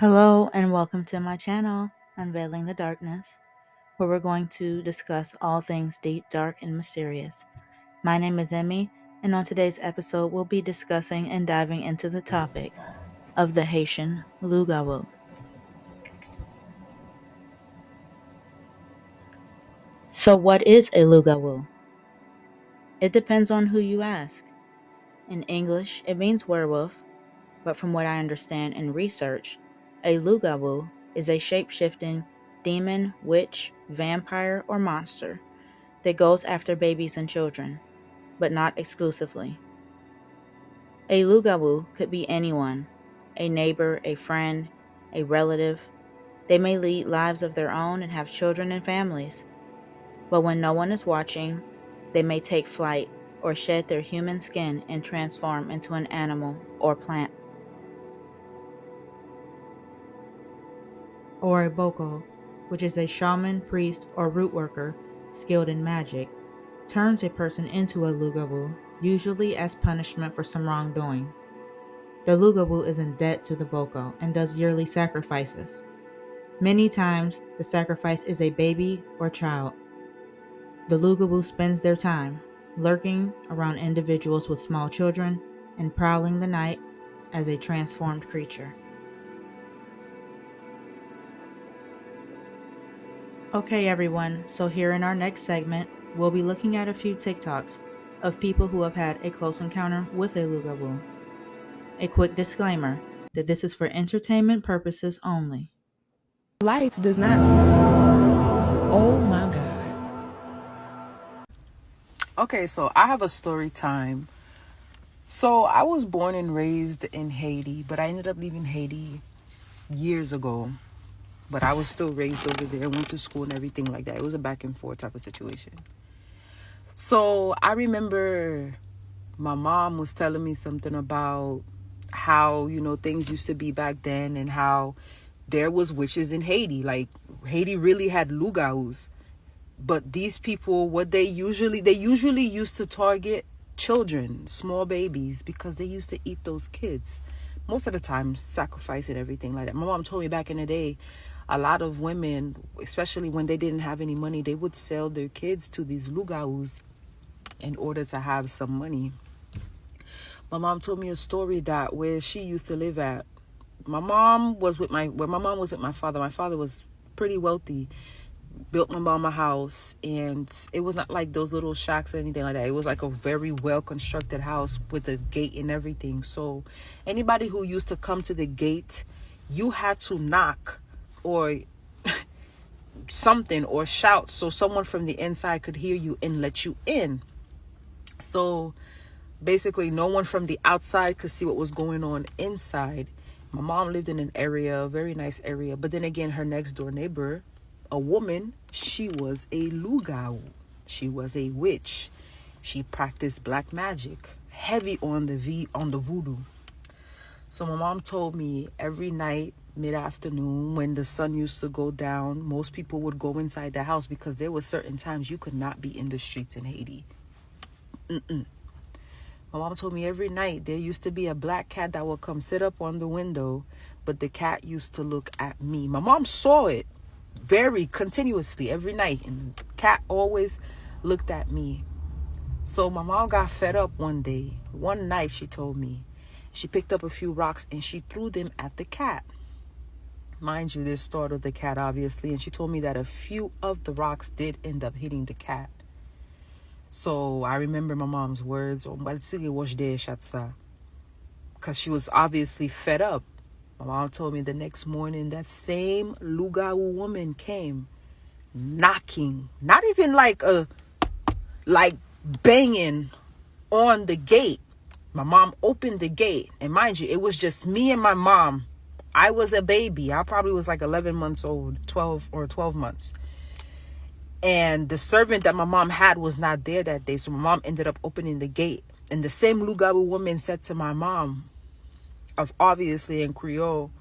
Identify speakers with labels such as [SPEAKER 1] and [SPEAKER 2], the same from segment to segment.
[SPEAKER 1] Hello and welcome to my channel, Unveiling the Darkness, where we're going to discuss all things deep, dark, and mysterious. My name is Emmy, and on today's episode we'll be discussing and diving into the topic of the Haitian Lougawou. So what is a Lougawou? It depends on who you ask. In English, it means werewolf, but from what I understand in research, a Lougawou is a shape-shifting demon, witch, vampire, or monster that goes after babies and children, but not exclusively. A Lougawou could be anyone, a neighbor, a friend, a relative. They may lead lives of their own and have children and families, but when no one is watching, they may take flight or shed their human skin and transform into an animal or plant. Or a boko, which is a shaman, priest, or root worker skilled in magic, turns a person into a Lougawou, usually as punishment for some wrongdoing. The Lougawou is in debt to the boko and does yearly sacrifices. Many times, the sacrifice is a baby or child. The Lougawou spends their time lurking around individuals with small children and prowling the night as a transformed creature. Okay everyone, so here in our next segment, we'll be looking at a few TikToks of people who have had a close encounter with a Lougawou. A quick disclaimer that this is for entertainment purposes only.
[SPEAKER 2] Life does not. Oh my God.
[SPEAKER 3] Okay, so I have a story time. So I was born and raised in Haiti, but I ended up leaving Haiti years ago. But I was still raised over there, went to school and everything like that. It was a back and forth type of situation. So I remember my mom was telling me something about how, things used to be back then and how there was witches in Haiti. Like Haiti really had Lougawous. But these people, they usually used to target children, small babies, because they used to eat those kids. Most of the time, sacrifice and everything like that. My mom told me back in the day, a lot of women, especially when they didn't have any money, they would sell their kids to these Lougawous in order to have some money. My mom told me a story that where she used to live at. My mom was with my father. My father was pretty wealthy. Built my mom a house, and it was not like those little shacks or anything like that. It was like a very well constructed house with a gate and everything. So anybody who used to come to the gate, you had to knock or something or shout so someone from the inside could hear you and let you in. So basically no one from the outside could see what was going on inside. My mom lived in an area, a very nice area, but then again, her next door neighbor, a woman, she was a Lougawou. She was a witch. She practiced black magic, heavy on the voodoo. So my mom told me every night, mid-afternoon, when the sun used to go down, most people would go inside the house because there were certain times you could not be in the streets in Haiti. My mom told me every night there used to be a black cat that would come sit up on the window, but the cat used to look at me. My mom saw it very continuously every night, and the cat always looked at me. So my mom got fed up one night. She told me she picked up a few rocks and she threw them at the cat. Mind you, this startled the cat obviously, and she told me that a few of the rocks did end up hitting the cat. So I remember my mom's words, because she was obviously fed up. My mom told me the next morning that same Lougawou woman came knocking, not even like banging on the gate. My mom opened the gate, and mind you, it was just me and my mom. I was a baby. I probably was like 11 months old, 12 months. And the servant that my mom had was not there that day. So my mom ended up opening the gate. And the same Lougawou woman said to my mom, obviously in Creole,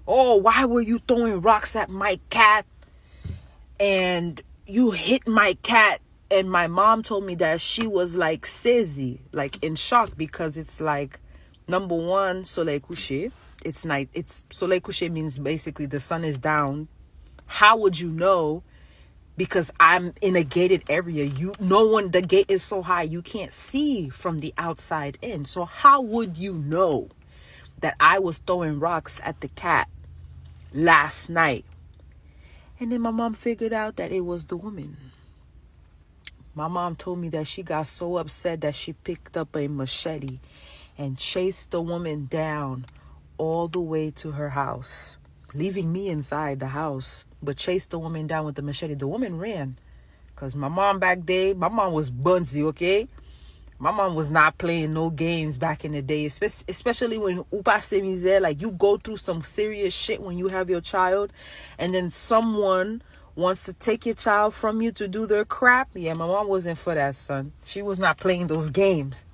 [SPEAKER 3] "Oh, why were you throwing rocks at my cat? And you hit my cat." And my mom told me that she was like saisi, like in shock, because it's like, number one, soleil couché. it's night. It's soleil couché means basically the sun is down. How would you know? Because I'm in a gated area. The gate is so high you can't see from the outside in. So how would you know that I was throwing rocks at the cat last night? And then my mom figured out that it was the woman. My mom told me that she got so upset that she picked up a machete and chased the woman down all the way to her house, leaving me inside the house, but chased the woman down with the machete. The woman ran because my mom my mom was bunsy, okay? My mom was not playing no games back in the day, especially when upa se misère, like you go through some serious shit when you have your child and then someone wants to take your child from you to do their crap. Yeah, my mom wasn't for that, son. She was not playing those games.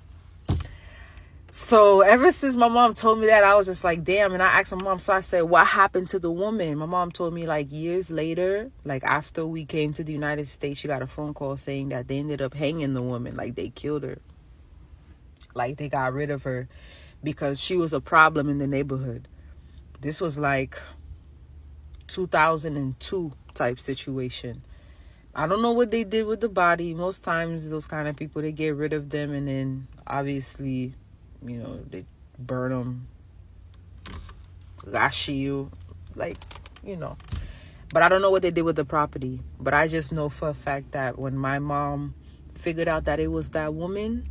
[SPEAKER 3] So ever since my mom told me that, I was just like, damn. And I asked my mom, so I said, what happened to the woman? My mom told me like years later, like after we came to the United States, she got a phone call saying that they ended up hanging the woman, like they killed her. Like they got rid of her because she was a problem in the neighborhood. This was like 2002 type situation. I don't know what they did with the body. Most times those kind of people, they get rid of them and then obviously, you know, they burn them, lash you, like, you know. But I don't know what they did with the property. But I just know for a fact that when my mom figured out that it was that woman,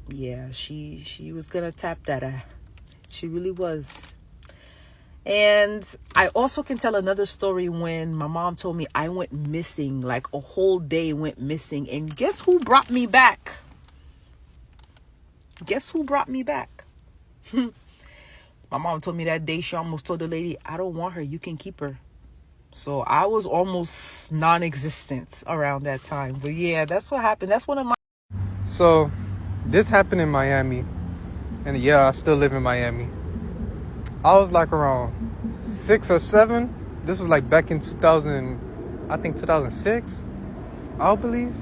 [SPEAKER 3] yeah, she was gonna tap that. She really was. And I also can tell another story when my mom told me I went missing, like a whole day went missing. And guess who brought me back? Guess who brought me back? My mom told me that day she almost told the lady, I don't want her, you can keep her. So I was almost non-existent around that time. But yeah, that's what happened. That's one of my...
[SPEAKER 4] So this happened in Miami. And yeah, I still live in Miami. I was like around 6 or 7. This was like back in 2000, I think 2006, I believe.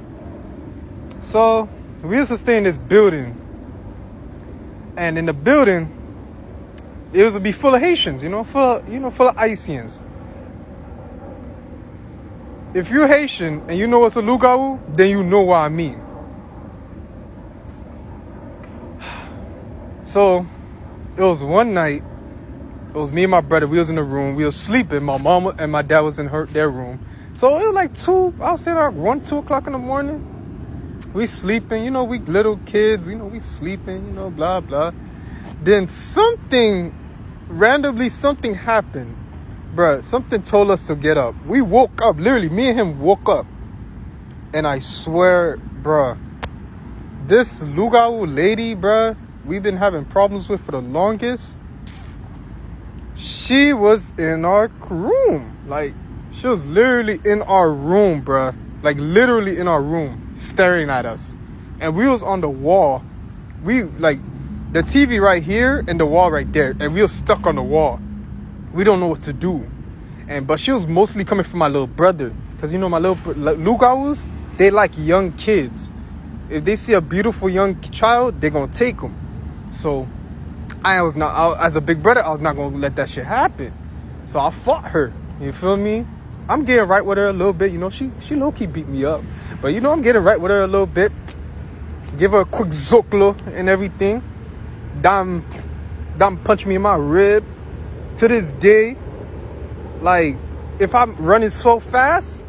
[SPEAKER 4] So we used to stay in this building. And in the building, it was to be full of Haitians, full of Haitians. If you're Haitian and you know what's a Lougawou, then you know what I mean. So it was one night. It was me and my brother. We was in the room. We was sleeping. My mom and my dad was in their room. So it was like 1, 2 o'clock in the morning. We sleeping, we little kids, we sleeping, blah, blah. Then randomly something happened. Bruh, something told us to get up. We woke up, literally, me and him woke up. And I swear, bruh, this Lougawou lady, bruh, we've been having problems with for the longest. She was in our room. Like, she was literally in our room, bruh. Like, literally in our room, staring at us. And we was on the wall. We, like, the TV right here and the wall right there. And we was stuck on the wall. We don't know what to do. But she was mostly coming from my little brother. Because, my little Lougawous, they like young kids. If they see a beautiful young child, they're going to take them. So as a big brother, I was not going to let that shit happen. So I fought her. You feel me? I'm getting right with her a little bit. She low-key beat me up. But, I'm getting right with her a little bit. Give her a quick zoklo and everything. Damn punch me in my rib. To this day, like, if I'm running so fast,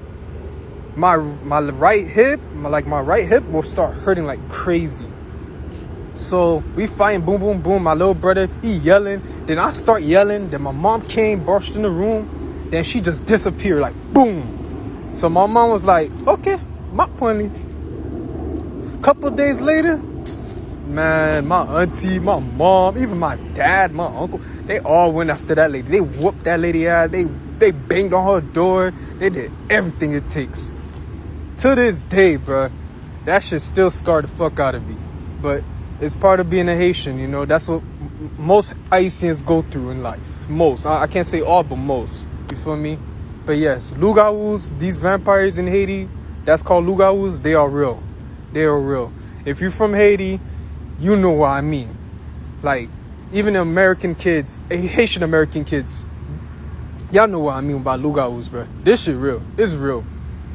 [SPEAKER 4] my right hip will start hurting like crazy. So we fighting, boom, boom, boom. My little brother, he yelling. Then I start yelling. Then my mom came, burst in the room. Then she just disappeared, like, boom. So my mom was like, okay, my point. Couple of days later, man, my auntie, my mom, even my dad, my uncle, they all went after that lady. They whooped that lady ass. They banged on her door. They did everything it takes. To this day, bruh, that shit still scarred the fuck out of me. But it's part of being a Haitian, That's what most Haitians go through in life. Most. I can't say all, but most. You feel me? But yes, Lougawous, these vampires in Haiti, that's called Lougawous, they are real. They are real. If you're from Haiti, you know what I mean. Like, even American kids, Haitian American kids, y'all know what I mean by Lougawous, bro. This shit real. It's real.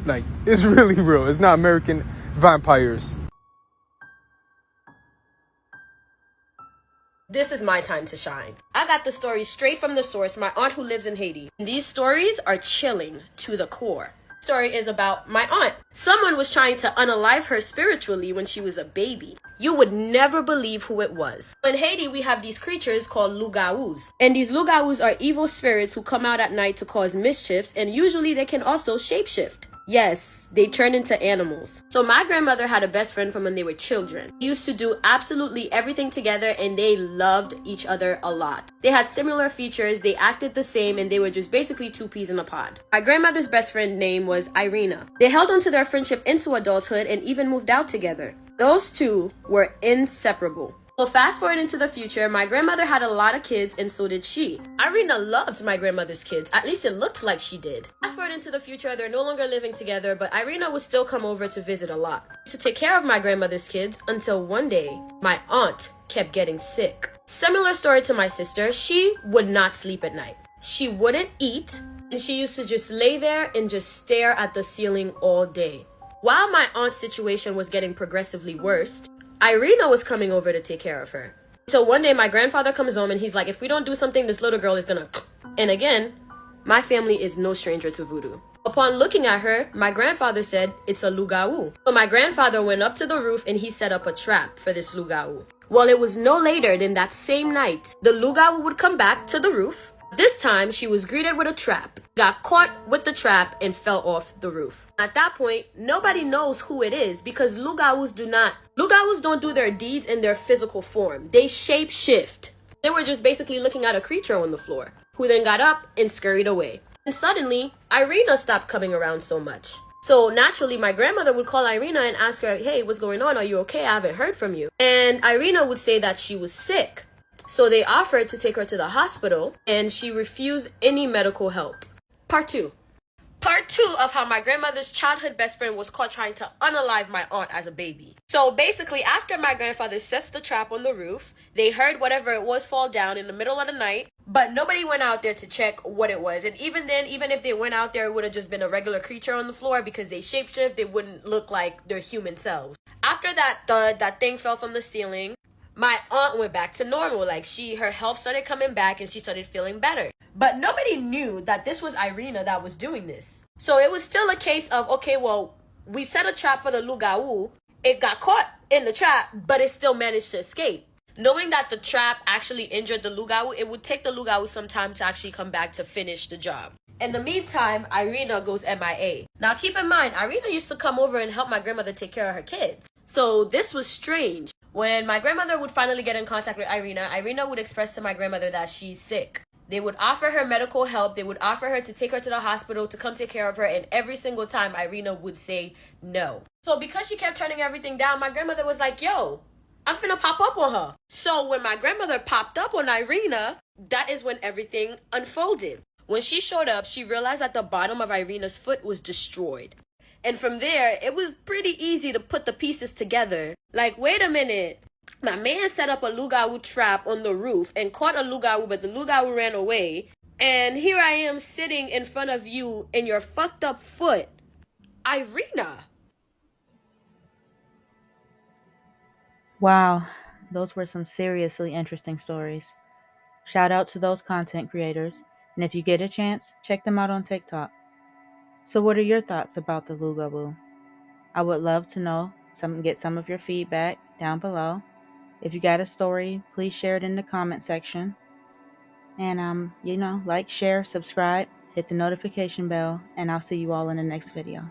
[SPEAKER 4] Like, it's really real. It's not American vampires.
[SPEAKER 5] This is my time to shine. I got the story straight from the source, my aunt who lives in Haiti. These stories are chilling to the core. Story is about my aunt. Someone was trying to unalive her spiritually when she was a baby. You would never believe who it was. In Haiti, we have these creatures called Lougawous. And these Lougawous are evil spirits who come out at night to cause mischiefs, and usually they can also shapeshift. Yes, they turn into animals. So my grandmother had a best friend from when they were children. They used to do absolutely everything together, and they loved each other a lot. They had similar features, they acted the same, and they were just basically two peas in a pod. My grandmother's best friend name was Irina. They held on to their friendship into adulthood and even moved out together. Those two were inseparable. So fast forward into the future, my grandmother had a lot of kids, and so did she. Irina loved my grandmother's kids, at least it looked like she did. Fast forward into the future, they're no longer living together, but Irina would still come over to visit a lot, to take care of my grandmother's kids, until one day, my aunt kept getting sick. Similar story to my sister, she would not sleep at night. She wouldn't eat, and she used to just lay there and just stare at the ceiling all day. While my aunt's situation was getting progressively worse, Irina was coming over to take care of her. So one day my grandfather comes home and he's like, if we don't do something, this little girl is gonna... And again, my family is no stranger to voodoo. Upon looking at her, my grandfather said, it's a Lougawou. So my grandfather went up to the roof and he set up a trap for this Lougawou. Well, it was no later than that same night, the Lougawou would come back to the roof. This time, she was greeted with a trap, got caught with the trap, and fell off the roof. At that point, nobody knows who it is because Lougawous don't do their deeds in their physical form. They shape shift. They were just basically looking at a creature on the floor, who then got up and scurried away. And suddenly, Irina stopped coming around so much. So naturally, my grandmother would call Irina and ask her, hey, what's going on? Are you okay? I haven't heard from you. And Irina would say that she was sick. So they offered to take her to the hospital, and she refused any medical help. Part 2. Part 2 of how my grandmother's childhood best friend was caught trying to unalive my aunt as a baby. So basically, after my grandfather sets the trap on the roof, they heard whatever it was fall down in the middle of the night, but nobody went out there to check what it was. And even then, even if they went out there, it would have just been a regular creature on the floor because they shapeshift, they wouldn't look like their human selves. After that thud, that thing fell from the ceiling, my aunt went back to normal. Like her health started coming back and she started feeling better. But nobody knew that this was Irina that was doing this. So it was still a case of, okay, well, we set a trap for the Lougawou. It got caught in the trap, but it still managed to escape. Knowing that the trap actually injured the Lougawou, it would take the Lougawou some time to actually come back to finish the job. In the meantime, Irina goes MIA. Now keep in mind, Irina used to come over and help my grandmother take care of her kids. So this was strange. When my grandmother would finally get in contact with Irina, Irina would express to my grandmother that she's sick. They would offer her medical help. They would offer her to take her to the hospital to come take care of her. And every single time, Irina would say no. So because she kept turning everything down, my grandmother was like, yo, I'm finna pop up on her. So when my grandmother popped up on Irina, that is when everything unfolded. When she showed up, she realized that the bottom of Irina's foot was destroyed. And from there, it was pretty easy to put the pieces together. Like, wait a minute. My man set up a Lougawou trap on the roof and caught a Lougawou, but the Lougawou ran away. And here I am sitting in front of you in your fucked up foot. Irina.
[SPEAKER 1] Wow, those were some seriously interesting stories. Shout out to those content creators, and if you get a chance, check them out on TikTok. So what are your thoughts about the Lougawou? I would love to know, get some of your feedback down below. If you got a story, please share it in the comment section. And like, share, subscribe, hit the notification bell, and I'll see you all in the next video.